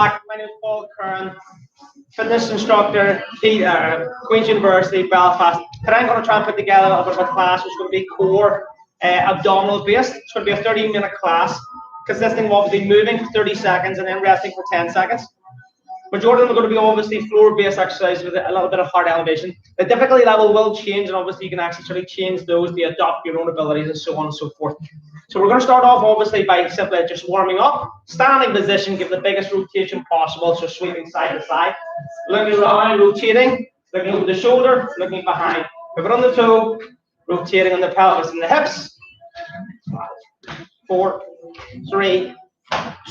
My name is Paul Curran, fitness instructor, Queen's University, Belfast. Today I'm going to try and put together a bit of a class which is going to be core abdominal based. It's going to be a 30-minute class consisting of obviously moving for 30 seconds and then resting for 10 seconds. Majority of them are going to be obviously floor-based exercises with a little bit of heart elevation. The difficulty level will change, and obviously you can actually sort of change those to adopt your own abilities and so on and so forth. So we're going to start off obviously by simply just warming up. Standing position, give the biggest rotation possible, so sweeping side to side. Looking around, rotating, looking over the shoulder, looking behind. Pivot on the toe, rotating on the pelvis and the hips. 4, 3,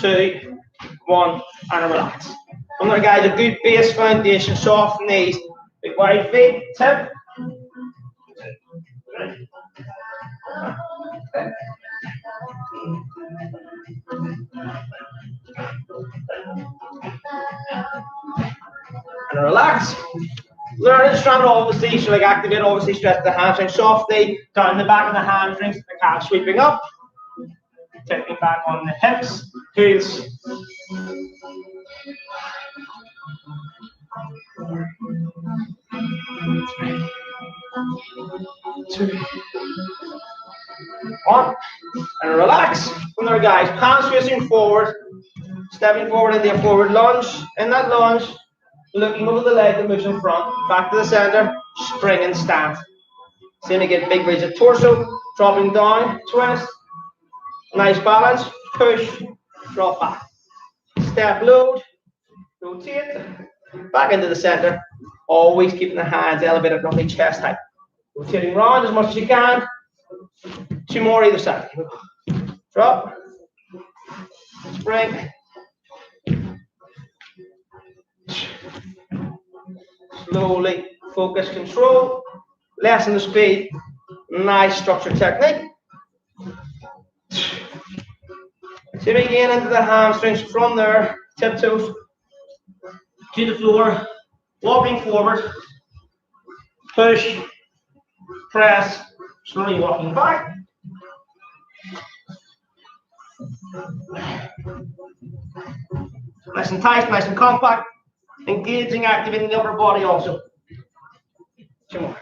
2, 1, and relax. Remember guys, a good base foundation, soft knees, big wide feet, tip. And relax. Learn to stand obviously, so like activate, obviously stretch the hamstrings softly, down the back of the hamstrings, the calf sweeping up. Taking back on the hips, heels. 2, 1, and relax. From there, guys, palms facing forward, stepping forward into a forward lunge. In that lunge, looking over the leg that moves in front, back to the center, spring and stand. Same again, big raise of torso, dropping down, twist. Nice balance, push, drop back. Step load, rotate, back into the center. Always keeping the hands elevated, roughly chest height. Rotating round as much as you can. 2 more either side. Drop, spring. Slowly, focus, control. Lessen the speed. Nice structured technique. Same again into the hamstrings from there, tiptoes to the floor, walking forward, push, press, slowly walking back. Nice and tight, nice and compact, engaging, activating the upper body also. 2 more.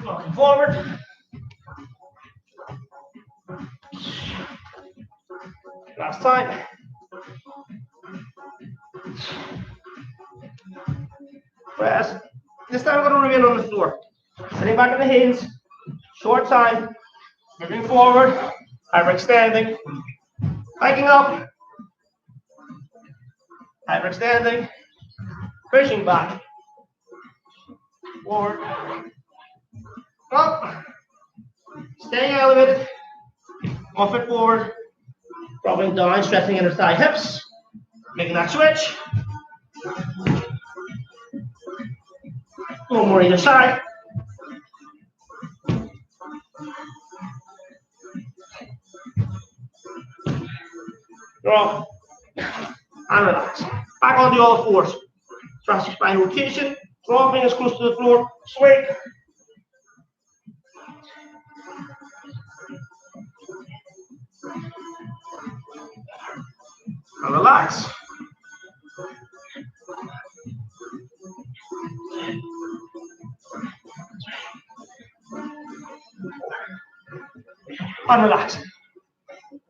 Walking forward. Last time. Press. This time we're going to remain on the floor. Sitting back on the heels. Short time. Moving forward. Hyperextending. Hiking up. Hyperextending. Pushing back. Forward. Up. Staying elevated. 1 foot forward. Dropping down, stretching inner thigh hips. Making that switch. 1 more either side. Drop. And relax. Back onto all fours. Thoracic spine rotation. Dropping as close to the floor. Swing. And relax. And relax. So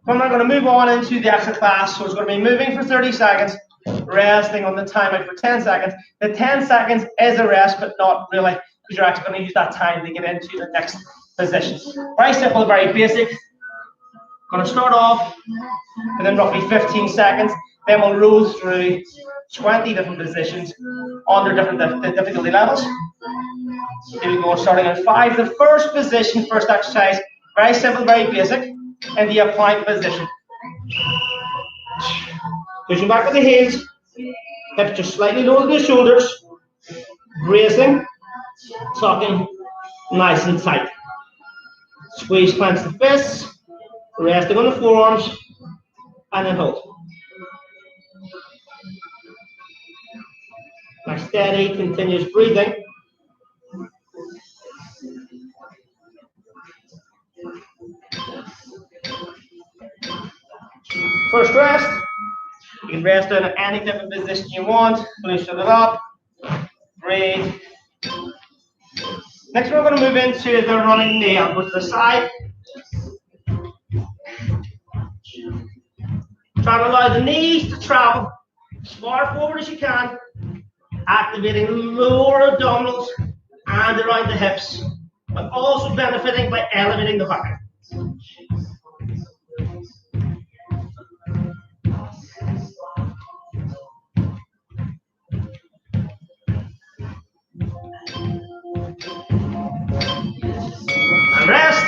I'm going to move on into the actual class. So it's going to be moving for 30 seconds, resting on the timeout for 10 seconds. The 10 seconds is a rest, but not really, because you're actually going to use that time to get into the next positions. Very simple, very basic. Going to start off within roughly 15 seconds. Then we'll roll through 20 different positions under different difficulty levels. Here we go, starting at 5. The first position, first exercise, very simple, very basic, in the plank position. Pushing back with the heels, hips just slightly lower than the shoulders, bracing, tucking, nice and tight. Squeeze, clench the fists, resting on the forearms, and then hold. Nice, steady, continuous breathing. First rest. You can rest down in any type of position you want. Loosen it up. Breathe. Next, we're going to move into the running knee. I'll go to the side. Try to allow the knees to travel as far forward as you can, activating the lower abdominals and around the hips, but also benefiting by elevating the heart. And rest.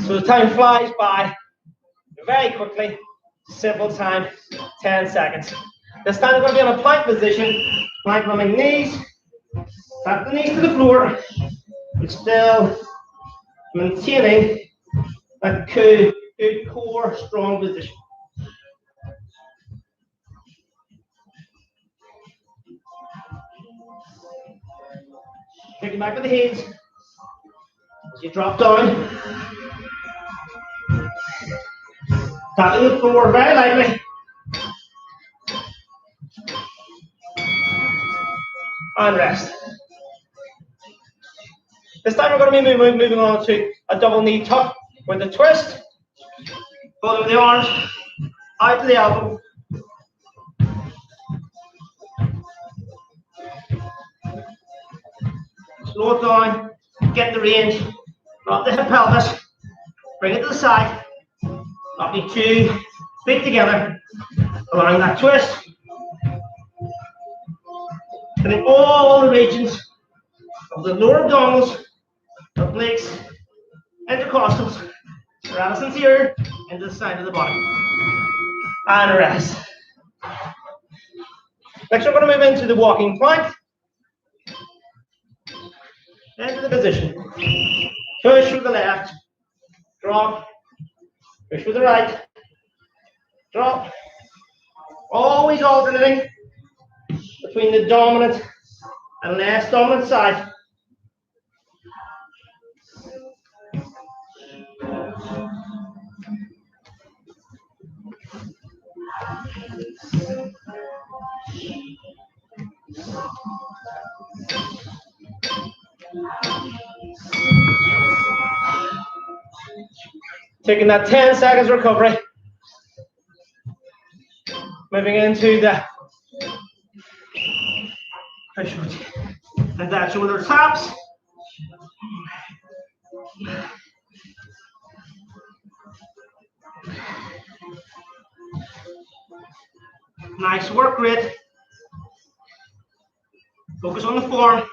So the time flies by very quickly. Simple time, 10 seconds. This time we're going to be in a plank position, plank running knees. Tap the knees to the floor, but still maintaining a good core, strong position. Take it back to the heels. As you drop down, tapping the floor very lightly. And rest. This time we're going to be moving on to a double knee tuck with a twist. Both of the arms out to the elbow. Slow it down, get the range, drop the hip pelvis, bring it to the side, not be too feet together, allowing that twist. Hitting all the regions of the lower abdominals, obliques, intercostals, Radisson's here, into the side of the body. And rest. Next, we're going to move into the walking plank. Into the position. Push with the left, drop, push with the right, drop. Always alternating between the dominant and less dominant side. Taking that 10 seconds recovery. Moving into the push and that shoulder taps. Nice work rate. Focus on the form.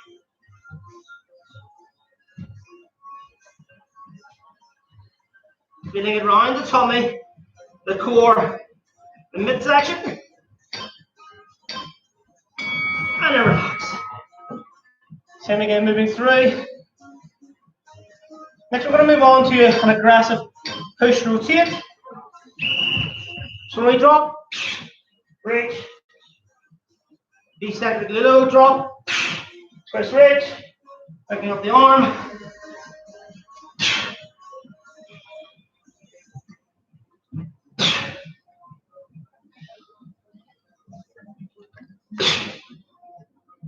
Feeling it around the tummy, the core, the midsection. And then relax. Same again, moving through. Next, we're going to move on to an aggressive push rotate. So we drop, reach, descend with a low drop, twist reach, picking up the arm.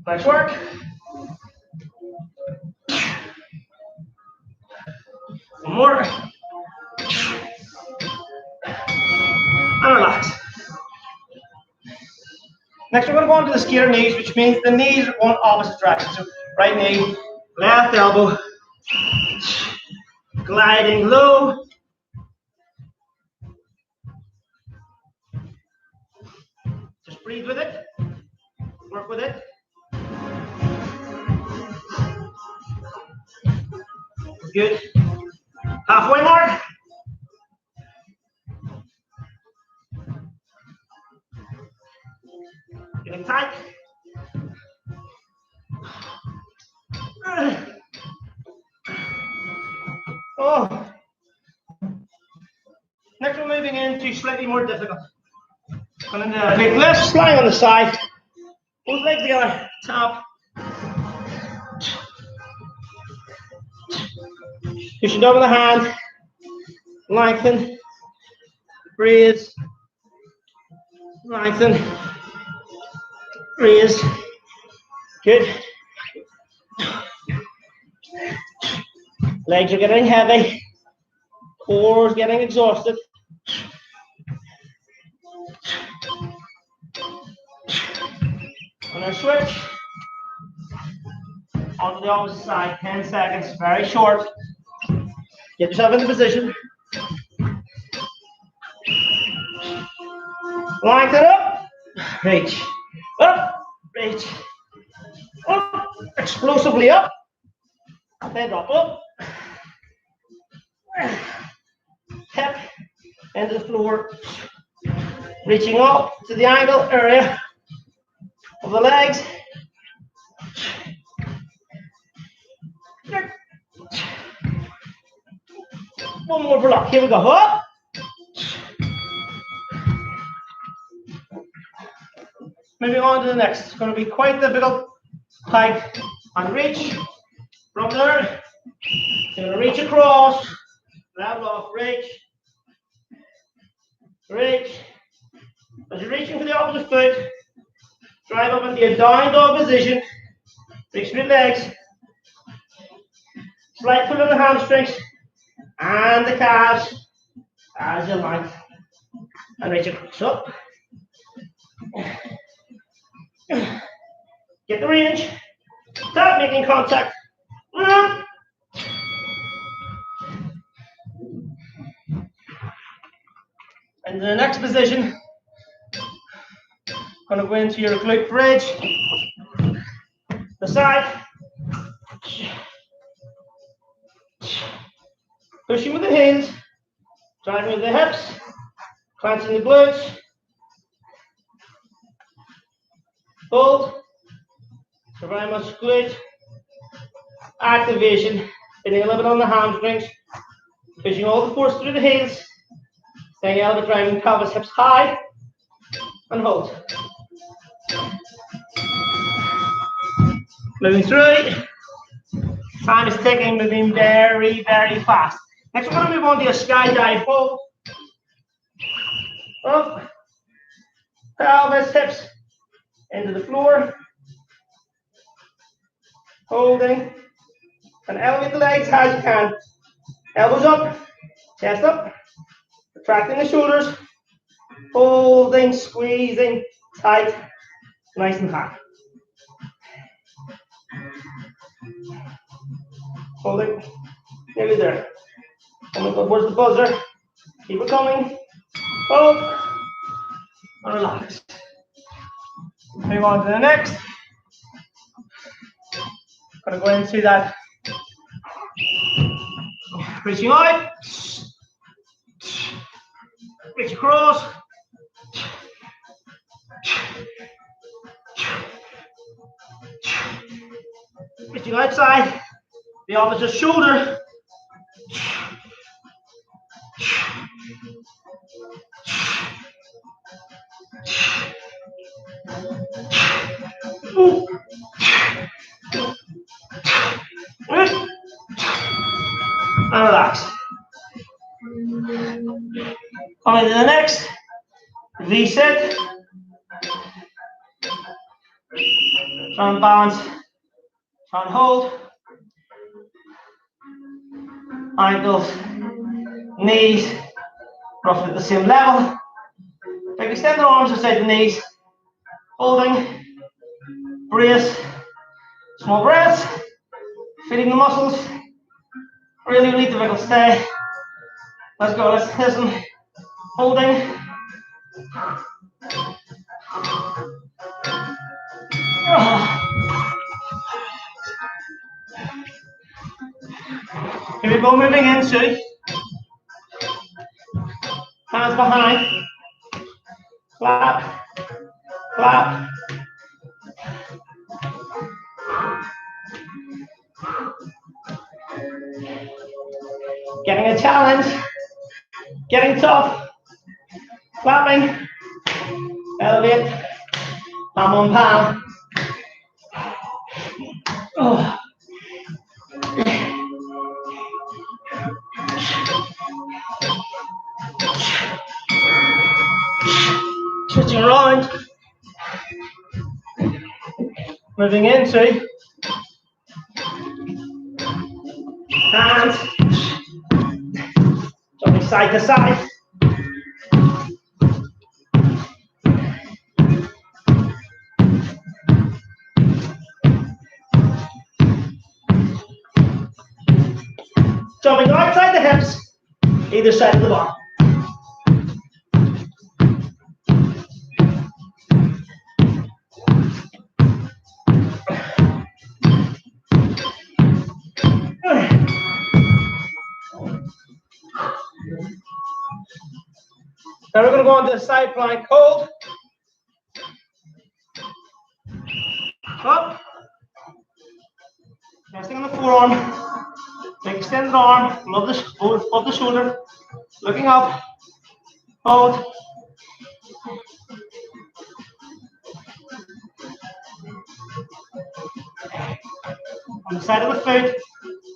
Nice work. One more. And relax. Next, we're going to go on to the skater knees, which means the knees are going opposite direction. So right knee, left elbow, gliding low. Just breathe with it. Work with it. Good. Halfway mark. Getting tight. Oh. Next, we're moving into slightly more difficult. And then the big lift, lying on the side. Both legs together. Tap. You should double the hand. Lengthen. Breathe. Lengthen. Raise. Good. Legs are getting heavy. Core is getting exhausted. And then switch onto the opposite side. 10 seconds. Very short. Get yourself into position. Lengthen up. Reach. Up. Reach. Up. Explosively up. Head drop up. Hip into the floor. Reaching up to the ankle area of the legs. One more block. Here we go. Up. Moving on to the next. It's going to be quite difficult. Tight and reach. From there, you're going to reach across. Level off. Reach. Reach. As you're reaching for the opposite foot, drive up into your down dog position. Reach through the legs. Slight pull on the hamstrings and the calves as you like. And reach across up. Get the range. Start making contact. And the next position, going to go into your glute bridge. The side. Pushing with the heels. Driving with the hips. Clenching the glutes. Hold. So very much glute activation. Hitting a little bit on the hamstrings. Pushing all the force through the heels. Staying elbow driving pelvis hips high. And hold. Moving through. Time is ticking, moving very, very fast. Next, we're going to move on to a skydive hold. Up. Pelvis, hips into the floor. Holding. And elevate the legs as you can. Elbows up. Chest up. Retracting the shoulders. Holding, squeezing, tight, nice and high. Holding, nearly there. Coming towards the buzzer. Keep it coming. Hold. And relax. Move on to the next. Gonna go into that. Reaching out. Reach across. Reaching outside. The opposite shoulder. And relax. Coming to the next. V-sit. Try and balance. Try and hold. Ankles, knees, roughly at the same level. Take extend the arms inside the knees. Holding. Brace. Small breaths. Feeding the muscles. Really, really difficult. Stay. Let's go. Let's listen. Holding. Here we go, moving into hands behind, clap, clap. Getting a challenge, getting tough, clapping, elevate, palm on palm. Oh. Switching around. Moving into hands. Jumping side to side. Jumping outside the hips, either side of the bar. Now we're going to go into the side plank hold. Up. Resting on the forearm. Big extended arm, above the shoulder. Looking up. Hold. On the side of the foot,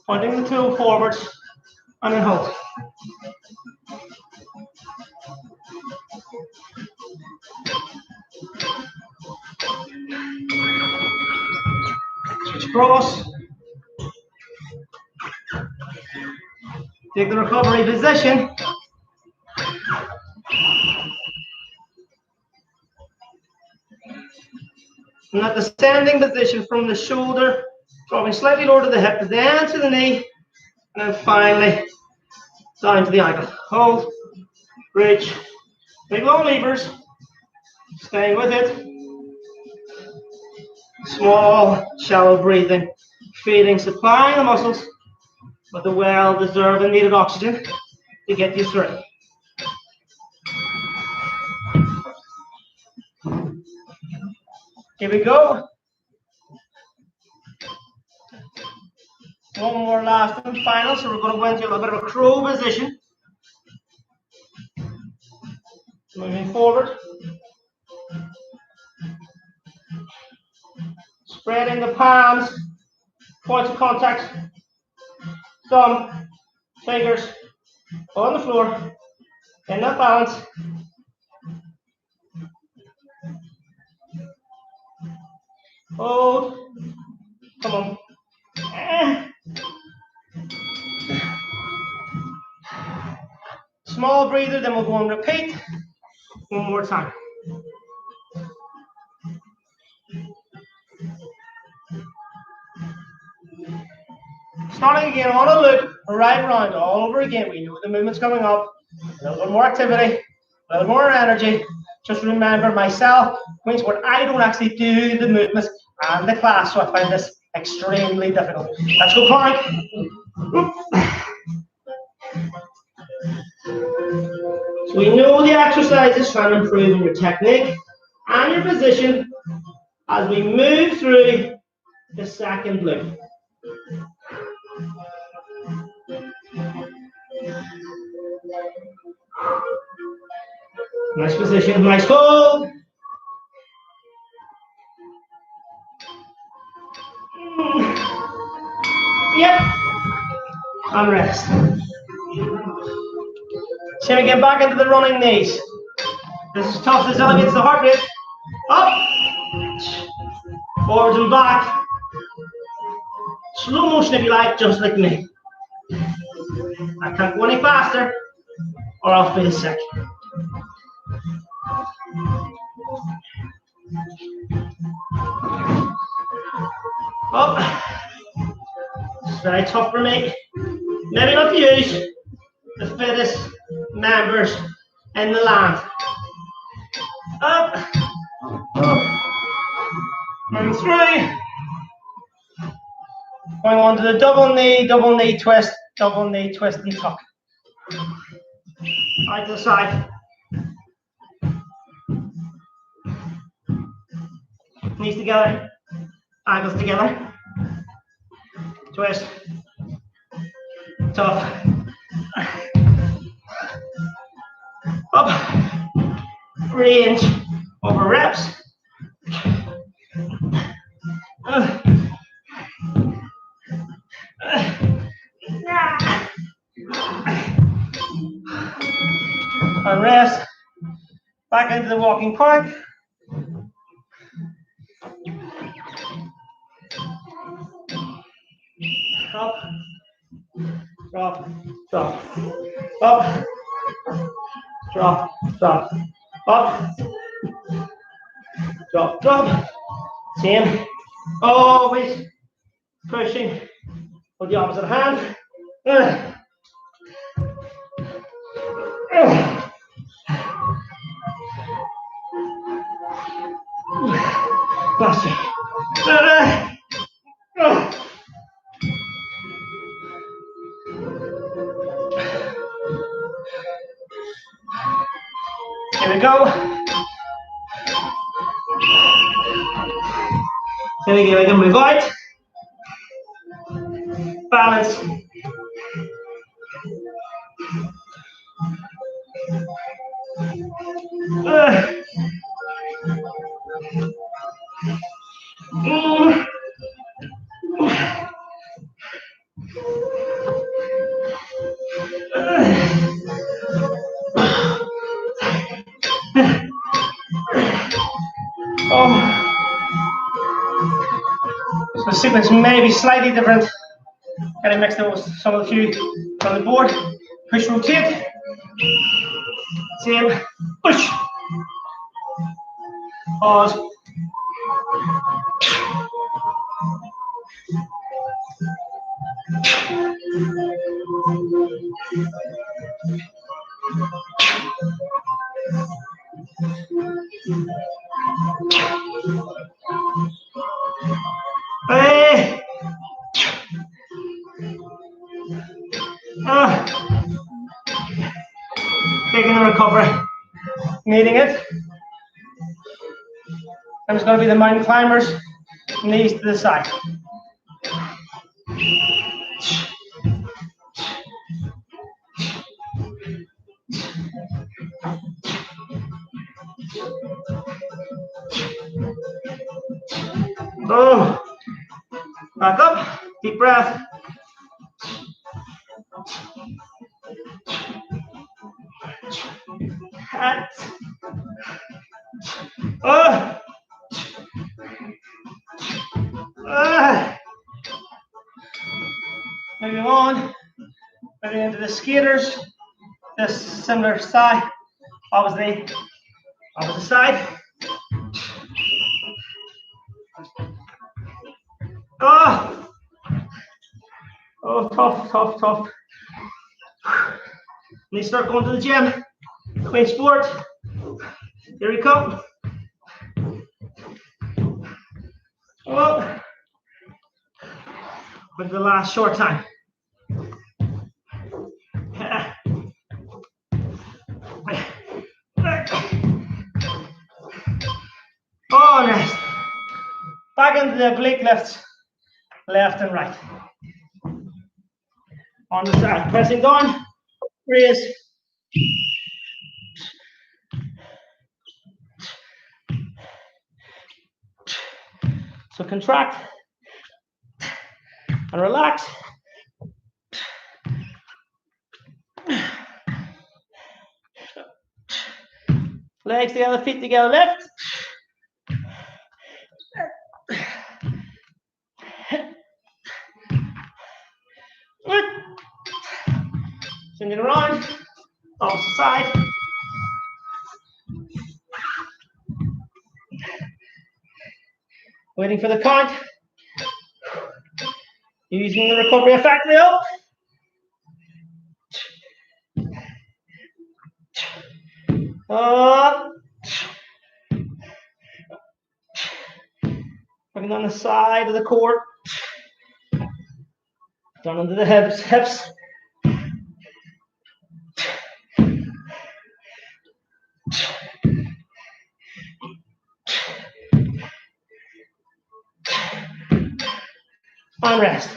pointing the toe forwards, and then hold. Switch across. Take the recovery position. And at the standing position from the shoulder, dropping slightly lower to the hip, then to the knee, and then finally down to the ankle. Hold, reach, big long levers, staying with it. Small, shallow breathing, feeding, supplying the muscles with the well-deserved and needed oxygen to get you through. Here we go. One more last and final, so we're going to go into a little bit of a crow position. Moving forward. Spreading the palms, points of contact, thumb, fingers on the floor, in that balance. Hold, come on. Small breather, then we'll go and repeat one more time. Starting again on a loop, right round, all over again. We know the movement's coming up. A little bit more activity, a little more energy. Just remember myself, Queen's Court, I don't actually do the movements and the class, so I find this extremely difficult. Let's go plank. So we know the exercise is trying to improve in your technique and your position as we move through the second loop. Nice position, nice hold. Yep. And rest. So we get back into the running knees. This is tough, this elevates the heart rate. Up. Forwards and back. Slow motion if you like, just like me. I can't go any faster or I'll feel sick. Up. It's very tough for me. Maybe not to use the fittest members in the land. Up. And through. Going on to the double knee twist, and tuck. Out to the side. Knees together, ankles together. Twist. Tough. Up. Range over reps. And rest. Back into the walking plank. Up, drop, drop, up, drop, drop, up, drop, drop. Same. Always pushing with the opposite hand. Last one. Here we go. Then again, I can move out. Balance. So the sequence may be slightly different. Kind of mixed up with some of the few on the board. Push, rotate. Same. Push. Pause. Hey. Taking the recovery. Needing it. And it's going to be the mountain climbers, knees to the side. Oh, back up, deep breath. Moving on, moving into the skaters. This similar side, opposite side. Oh, tough, tough, tough. Need to start going to the gym. Queen Sport. Here we come. Oh, with the last short time. Oh, nice. Back into the oblique lifts, left and right. On the side, pressing down, raise. So contract and relax. Legs together, feet together, lift. Swing it around, opposite side. Waiting for the count. Using the recovery effect wheel. Working on the side of the core. Down into the hips. And rest.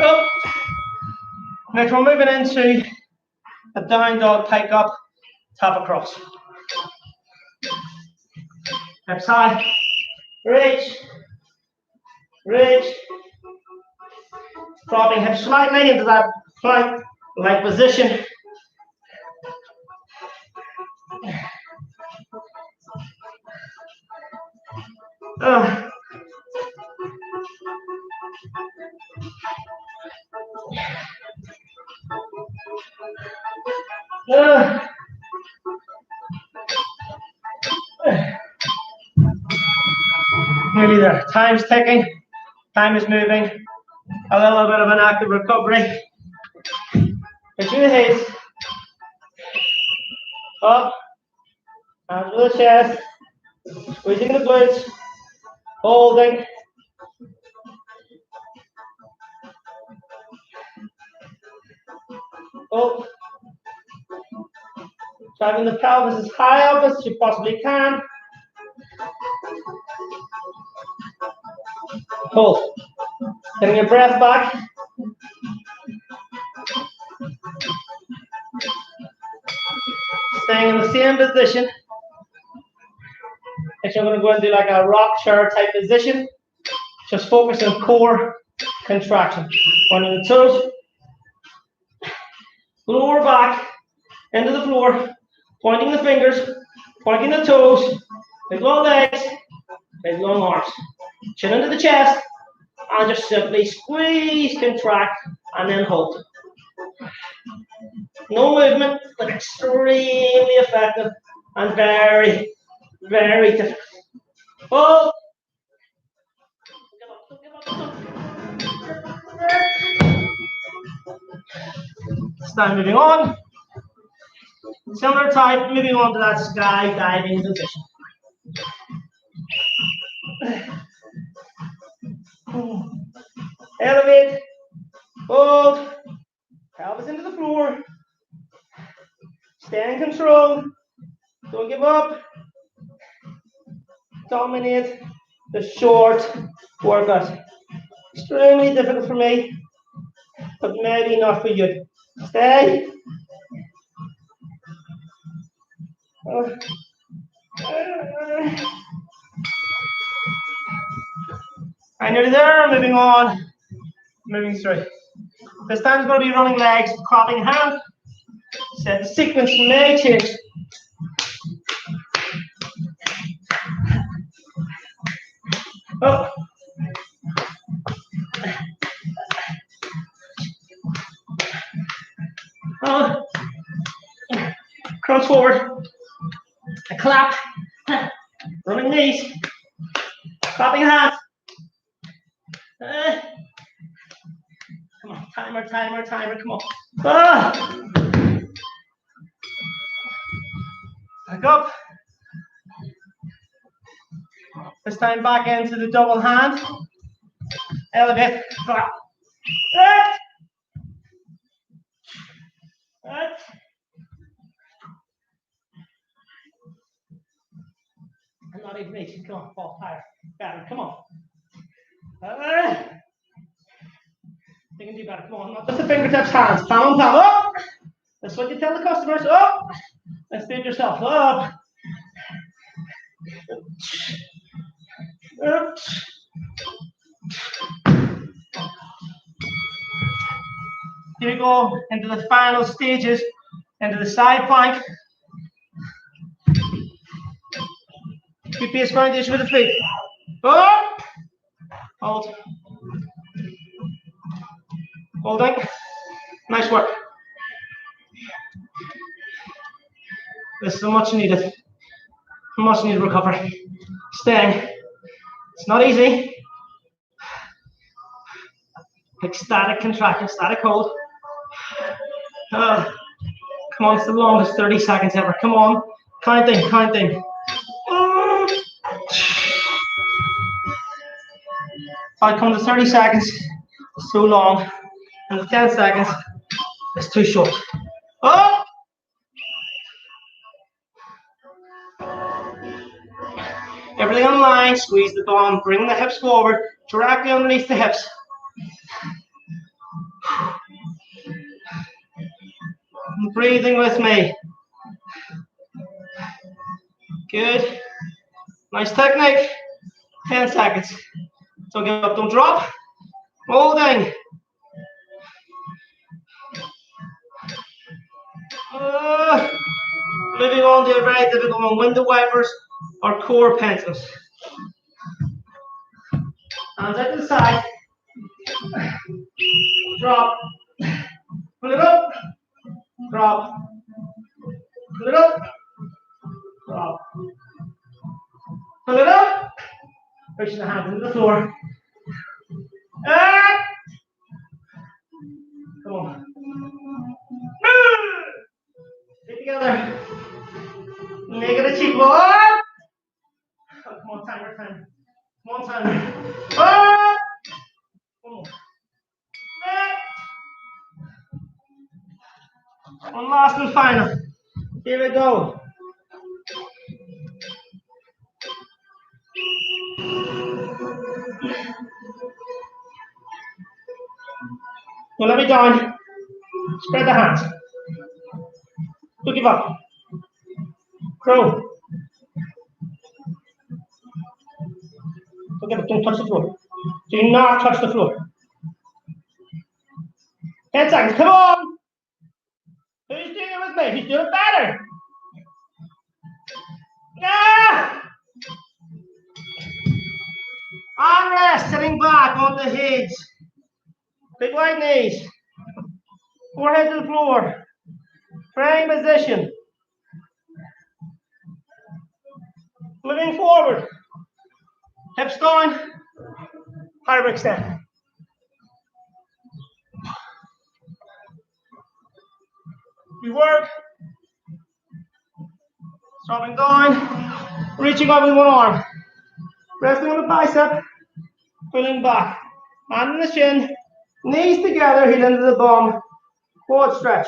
Oh. Next we're moving into a down dog, pike up, tap across. Hips high, reach, dropping hips slightly into that plank-like position. Uh, Nearly there. Time's ticking. Time is moving. A little bit of an active recovery. Pushing the hips. Up. Hands to the chest. Squeezing the glutes. Holding. Up. Driving the pelvis as high up as you possibly can. Hold. Getting your breath back. Staying in the same position. Actually, I'm going to go into like a rock chair type position. Just focus on core contraction. Pointing the toes. Lower back into the floor. Pointing the fingers. Pointing the toes. Big long legs. Big long arms. Chin into the chest. And just simply squeeze, contract, and then hold. No movement, but extremely effective and very, very difficult. Hold. Now moving on. Similar type, moving on to that skydiving position. Elevate, hold, pelvis into the floor. Stay in control. Don't give up. Dominate the short workout. Extremely difficult for me, but maybe not for you. Stay. I'm nearly there. Moving on. Moving through. This time it's going to be running legs, cropping hand. Set the sequence may change. Up. Crunch forward. A clap. Running knees. Clapping hands. Come on, timer, timer, timer, come on. Back up. This time back into the double hand. Elevate. Clap. I'm not even reaching. Come on, fall higher. Better. Come on. You can do better. Come on. Not just the fingertips, hands. Palm on palm. Up. That's what you tell the customers. Up. Let's do it yourself. Up. Up. Here we go into the final stages, into the side plank. Keep base foundation with the feet. Up. Hold. Holding. Nice work. This is much needed. Much needed recovery. Staying. It's not easy. Like static contraction, static hold. Come on, it's the longest 30 seconds ever. Come on. Counting, counting. I come to 30 seconds, it's too long. And the 10 seconds, it's too short. Up! Everything on the line, squeeze the bum, bring the hips forward, directly underneath the hips. And breathing with me. Good. Nice technique. 10 seconds. Don't give up, don't drop. Holding. Moving on to a very difficult one, window wipers or core pencils. Hands out to the side. Drop. Pull it up. Drop. Pull it up. Drop. Pull it up. Pushing the hands into the floor. And come on. Get together. Make it a cheek ball. Oh, come on, time. Come on, time. Oh. Come on. One last and final. Here we go. Well, let me down. Spread the hands. Don't give up. Crow. Don't touch the floor. Do not touch the floor. 10 seconds. Come on. Who's doing it with me? Who's doing better? Yeah. Armrest, sitting back on the hips. Big wide knees. Forehead to the floor. Praying position. Moving forward. Hips down. Higher extend. We work. Dropping down. Reaching up with one arm. Resting on the bicep. Pulling back. Hand in the shin. Knees together. Heel into the bum. Quad stretch.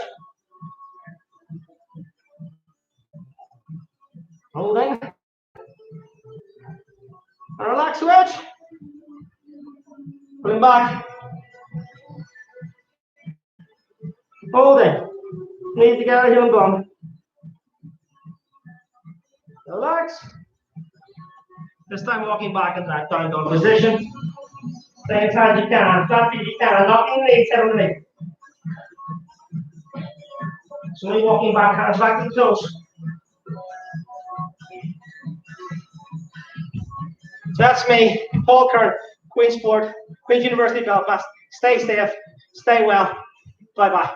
Holding. And relax switch. Pulling back. Holding. Knees together, heel and bum. Relax. This time walking back in that down dog position. Same time you can. Flat feet you can. Knocking the legs, head on the leg. Slowly walking back, hands back to the toes. So that's me, Paul Kern, Queen's Sport, Queen's University Belfast. Stay safe, stay well. Bye-bye.